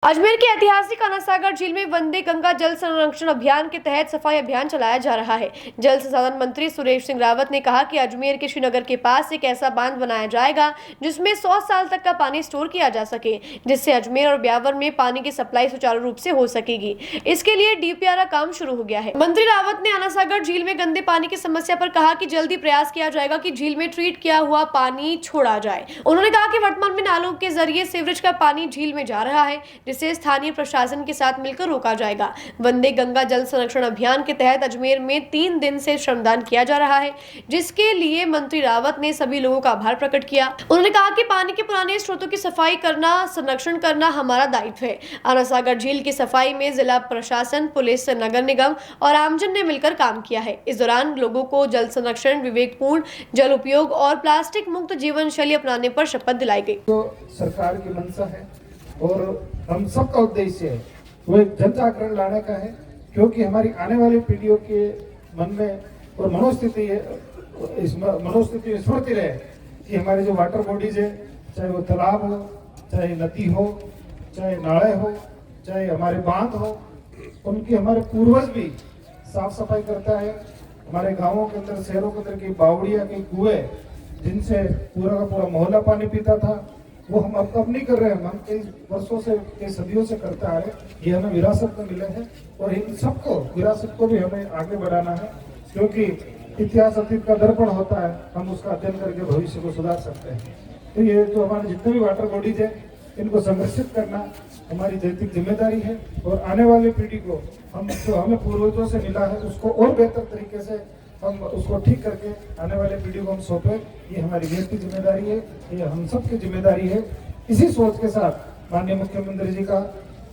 अजमेर के ऐतिहासिक आना सागर झील में वंदे गंगा जल संरक्षण अभियान के तहत सफाई अभियान चलाया जा रहा है। जल संसाधन मंत्री सुरेश सिंह रावत ने कहा कि अजमेर के श्रीनगर के पास एक ऐसा बांध बनाया जाएगा जिसमें 100 साल तक का पानी स्टोर किया जा सके, जिससे अजमेर और ब्यावर में पानी की सप्लाई सुचारू रूप से हो सकेगी। इसके लिए डीपीआर का काम शुरू हो गया है। मंत्री रावत ने आना सागर झील में गंदे पानी की समस्या पर कहा कि जल्दी प्रयास किया जाएगा कि झील में ट्रीट किया हुआ पानी छोड़ा जाए। उन्होंने कहा कि वर्तमान में नालों के जरिए सीवरेज का पानी झील में जा रहा है, जिसे स्थानीय प्रशासन के साथ मिलकर रोका जाएगा। वंदे गंगा जल संरक्षण अभियान के तहत अजमेर में 3 दिन से श्रमदान किया जा रहा है, जिसके लिए मंत्री रावत ने सभी लोगों का आभार प्रकट किया। उन्होंने कहा कि पानी के पुराने स्रोतों की सफाई करना, संरक्षण करना हमारा दायित्व है। आना सागर झील की सफाई में जिला प्रशासन, पुलिस, नगर निगम और आमजन ने मिलकर काम किया है। इस दौरान लोगों को जल संरक्षण, विवेकपूर्ण जल उपयोग और प्लास्टिक मुक्त जीवन शैली अपनाने पर शपथ दिलाई गई। तो सरकार की मंशा है और हम सबका उद्देश्य है वो एक जन जागरण लाने का है, क्योंकि हमारी आने वाली पीढ़ियों के मन में और मनोस्थिति है, इस मनोस्थिति में स्मृति रहे कि हमारे जो वाटर बॉडीज है, चाहे वो तालाब हो, चाहे नदी हो, चाहे नाले हो, चाहे हमारे बांध हो, उनकी हमारे पूर्वज भी साफ सफाई करता है। हमारे गांवों के अंदर, शहरों के अंदर की बावड़िया के कुएं जिनसे पूरा का पूरा मोहल्ला पानी पीता था, वो हम अब नहीं कर रहे हैं। हम कई वर्षों से, कई सदियों से करते आ रहे, ये हमें विरासत में मिले हैं और इन सबको विरासत को भी हमें आगे बढ़ाना है, क्योंकि इतिहास अतीत का दर्पण होता है। हम उसका अध्ययन करके भविष्य को सुधार सकते हैं। तो ये जो हमारे जितने भी वाटर बॉडीज है, इनको संरक्षित करना हमारी नैतिक जिम्मेदारी है और आने वाली पीढ़ी को हम जो हमें पूर्वजों से मिला है उसको और बेहतर तरीके से हम उसको ठीक करके आने वाले पीढ़ी को हम सौंपे। ये हमारी नैतिक जिम्मेदारी है, ये हम सबकी जिम्मेदारी है। इसी सोच के साथ माननीय मुख्यमंत्री जी का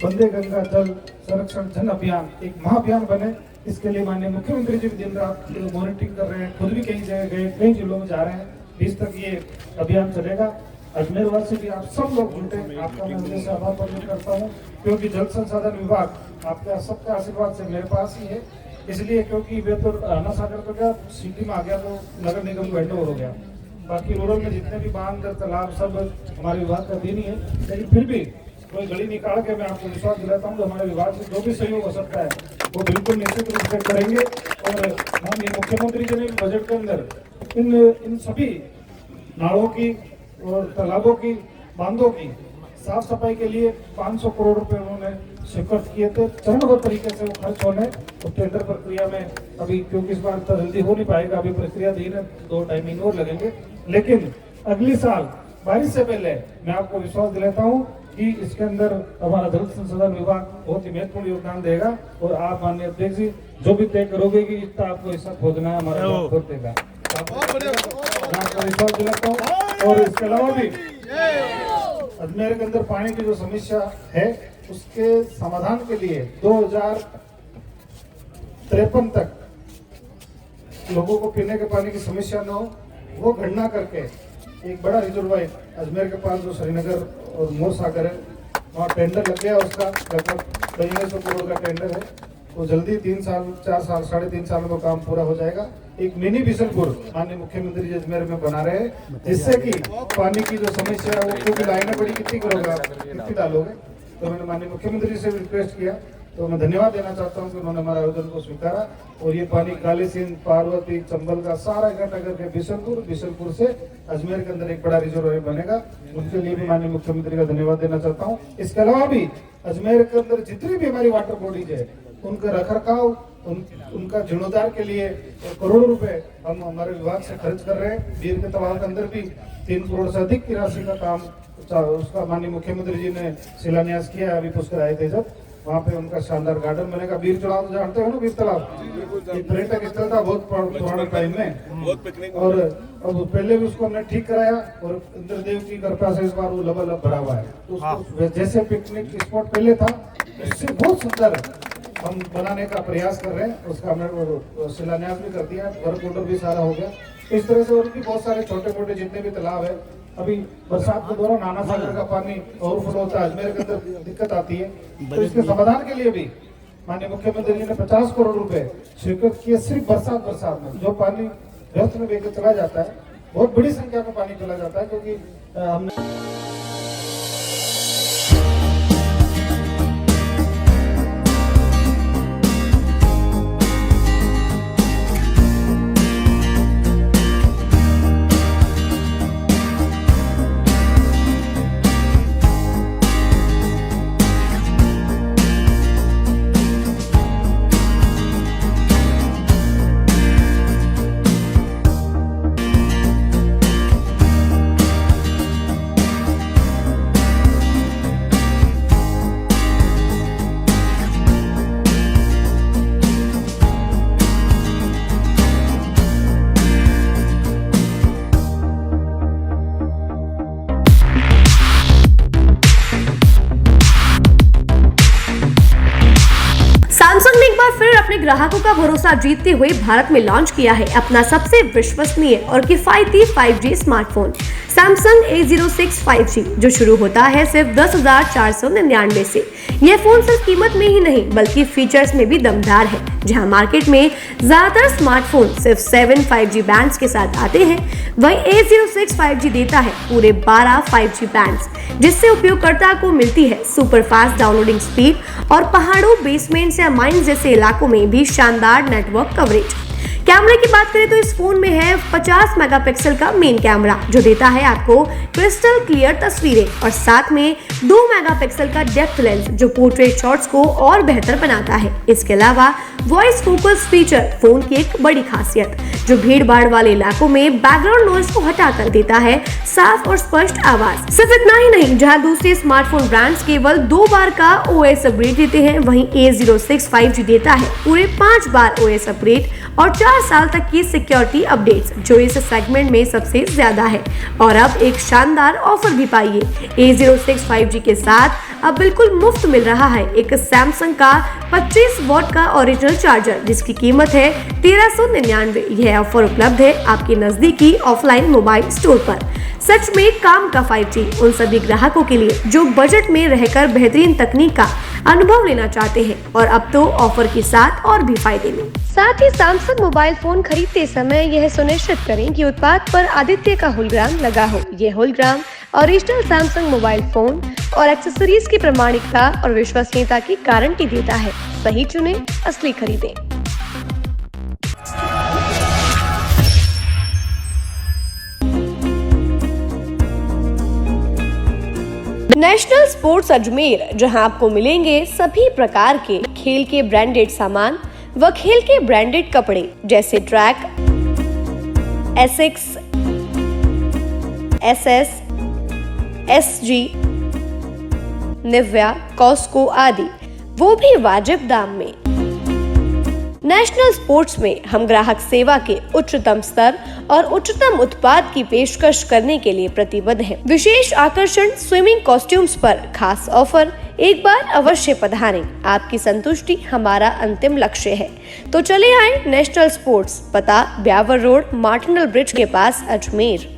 वंदे गंगा जल संरक्षण जन अभियान एक महाअभियान बने, इसके लिए माननीय मुख्यमंत्री जी भी दिन रात मॉनिटरिंग कर रहे हैं। खुद भी कई जगह गए, कई जिलों में जा रहे हैं। 20 तक ये अभियान चलेगा। अजमेर वासी भी आप सब लोग जुटे, आपका मैं हृदय से आभार प्रकट करता हूँ, क्योंकि जल संसाधन विभाग आपका सबका आशीर्वाद से मेरे पास ही है। इसलिए क्योंकि वे तो आना सागर तो क्या सिटी में आ गया, तो नगर निगम को हैंडओवर हो गया। बाकी रूरल में जितने भी बांध, तालाब सब हमारे विभाग का दिन ही है, लेकिन फिर भी कोई गली निकाल के मैं आपको विश्वास दिलाता हूँ, हमारे विभाग से जो भी सहयोग हो सकता है वो बिल्कुल निश्चित रूप से करेंगे। और माननीय मुख्यमंत्री जी ने बजट के अंदर इन सभी नालों की और तालाबों की, बांधों की साफ सफाई के लिए 500 करोड़ रुपए उन्होंने स्वीकृत किए थे। चरणबद्ध तरीके से वो खर्च होने और टेंडर प्रक्रिया में अभी, क्योंकि इस बार इतना जल्दी हो नहीं पाएगा, अभी प्रक्रियाधीन है, 2 टाइमिंग और लगेंगे, लेकिन अगली साल बारिश से पहले मैं आपको विश्वास दिलाता हूँ कि इसके अंदर हमारा जल संसाधन विभाग बहुत ही महत्वपूर्ण योगदान देगा। और आप माननीय अध्यक्ष जी जो भी तय करोगे कि इतना आपको हिस्सा खोदना है, हमारा खोद देगा, आपको विश्वास दिलाता हूँ। और इसके अलावा भी अजमेर के अंदर पानी की जो समस्या है उसके समाधान के लिए 2053 तक लोगों को पीने के पानी की समस्या न हो, वो गणना करके एक बड़ा रिजर्वायर अजमेर के पास जो श्रीनगर और मोर सागर है, वहाँ टेंडर लग गया। उसका लगभग 250 करोड़ का टेंडर है। वो जल्दी 3 साल, 4 साल, 3.5 साल में काम पूरा हो जाएगा। एक मिनी बिशनपुर माननीय मुख्यमंत्री जी अजमेर में बना रहे हैं, जिससे कि पानी की जो समस्या है वो, क्योंकि लाइनें बड़ी कितनी करोगे आप, कितनी डालोगे, तो मैंने माननीय मुख्यमंत्री जी से रिक्वेस्ट किया, तो मैं धन्यवाद देना चाहता हूं कि उन्होंने हमारे आवेदन को स्वीकारा। और ये पानी काली सिंध, पार्वती, चंबल का सारा इकट्ठा करके बिशनपुर से अजमेर के अंदर एक बड़ा रिजर्वायर बनेगा। उनके लिए भी माननीय मुख्यमंत्री का धन्यवाद देना चाहता हूँ। इसके अलावा भी अजमेर के अंदर जितनी भी हमारी वाटर बॉडीज है, उनका रखरखाव, उनका जीर्णोद्धार के लिए करोड़ों रुपए हम हमारे विभाग से खर्च कर रहे हैं। बीर के तालाब के अंदर भी 3 करोड़ से अधिक की राशि का काम, उसका माननीय मुख्यमंत्री जी ने शिलान्यास किया है। अभी पुष्कर आए थे जब, वहाँ पे उनका शानदार गार्डन बनेगा। बीर चढ़ाव जानते हो ना, बीर तालाब एक पर्यटक स्थल था बहुत पुराने टाइम में, और अब पहले भी उसको हमने ठीक कराया और इंद्रदेव की कृपा से इस बार वो लबालब भरा हुआ है। तो उसको जैसे पिकनिक स्पॉट पहले था, उससे बहुत सुंदर हम बनाने का प्रयास कर रहे हैं। उसका हमने शिलान्यास भी कर दिया, घर भी सारा हो गया। इस तरह से और भी बहुत सारे छोटे मोटे जितने भी तालाब है, अभी बरसात के दौरान आना सागर का पानी ओवरफ्लो होता है, अजमेर के अंदर दिक्कत आती है, तो इसके समाधान के लिए भी माननीय मुख्यमंत्री जी ने 50 करोड़ रुपए स्वीकृत किए। सिर्फ बरसात में जो पानी व्यर्थ में बेकर चला जाता है, बहुत बड़ी संख्या में पानी चला जाता है, क्योंकि हमने सैमसंग ने एक बार फिर अपने ग्राहकों का भरोसा जीतते हुए भारत में लॉन्च किया है अपना सबसे विश्वसनीय और किफायती 5G smartphone Samsung A06 5G, जो शुरू होता है सिर्फ 10,499 से। यह फोन सिर्फ कीमत में ही नहीं बल्कि फीचर्स में भी दमदार है। जहां मार्केट में ज्यादातर स्मार्टफोन सिर्फ 7 5G बैंड्स के साथ आते हैं, वहीं A06 5G देता है पूरे 12 5G बैंड्स, जिससे उपयोगकर्ता को मिलती है सुपर फास्ट डाउनलोडिंग स्पीड और पहाड़ों, बेसमेंट्स या माइंस जैसे इलाकों में भी शानदार नेटवर्क कवरेज। कैमरे की बात करें तो इस फोन में है 50 मेगापिक्सल का मेन कैमरा, जो देता है आपको क्रिस्टल क्लियर तस्वीरें, और साथ में 2 मेगापिक्सल का डेप्थ लेंस, जो पोर्ट्रेट शॉट्स को और बेहतर बनाता है। इसके अलावा वॉइस फोकस फीचर फोन की एक बड़ी खासियत, जो भीड़ भाड़ वाले इलाकों में बैकग्राउंड नॉइज को हटाकर देता है साफ और स्पष्ट आवाज। सिर्फ इतना ही नहीं, जहां दूसरे स्मार्टफोन ब्रांड्स केवल 2 बार का OS अपग्रेड देते हैं, वहीं A06 5G देता है पूरे 5 बार OS अपग्रेड और 4 साल तक की सिक्योरिटी अपडेट्स, जो इस सेगमेंट में सबसे ज्यादा है। और अब एक शानदार ऑफर भी पाइए। A06 5G के साथ अब बिल्कुल मुफ्त मिल रहा है एक सैमसंग का 25 वॉट का ओरिजिनल चार्जर, जिसकी कीमत है 1399। यह ऑफर उपलब्ध है आपके नजदीकी ऑफलाइन मोबाइल स्टोर पर। सच में काम का 5G उन सभी ग्राहकों के लिए जो बजट में रहकर बेहतरीन तकनीक का अनुभव लेना चाहते हैं, और अब तो ऑफर के साथ और भी फायदे में। साथ ही सैमसंग मोबाइल फोन खरीदते समय यह सुनिश्चित करें कि उत्पाद पर आदित्य का होलोग्राम लगा हो। यह hologram original Samsung mobile phone और एक्सेसरीज की प्रामाणिकता और विश्वसनीयता की गारंटी देता है। सही चुनें, असली खरीदें। नेशनल स्पोर्ट्स अजमेर, जहां आपको मिलेंगे सभी प्रकार के खेल के ब्रांडेड सामान व खेल के ब्रांडेड कपड़े, जैसे Track, Asics, SS, SG, Nivia, Cosco आदि, वो भी वाजिब दाम में। नेशनल स्पोर्ट्स में हम ग्राहक सेवा के उच्चतम स्तर और उच्चतम उत्पाद की पेशकश करने के लिए प्रतिबद्ध हैं। विशेष आकर्षण स्विमिंग कॉस्ट्यूम्स पर खास ऑफर। एक बार अवश्य पधारें, आपकी संतुष्टि हमारा अंतिम लक्ष्य है। तो चले आए नेशनल स्पोर्ट्स, पता ब्यावर रोड, मार्टिनल ब्रिज के पास, अजमेर।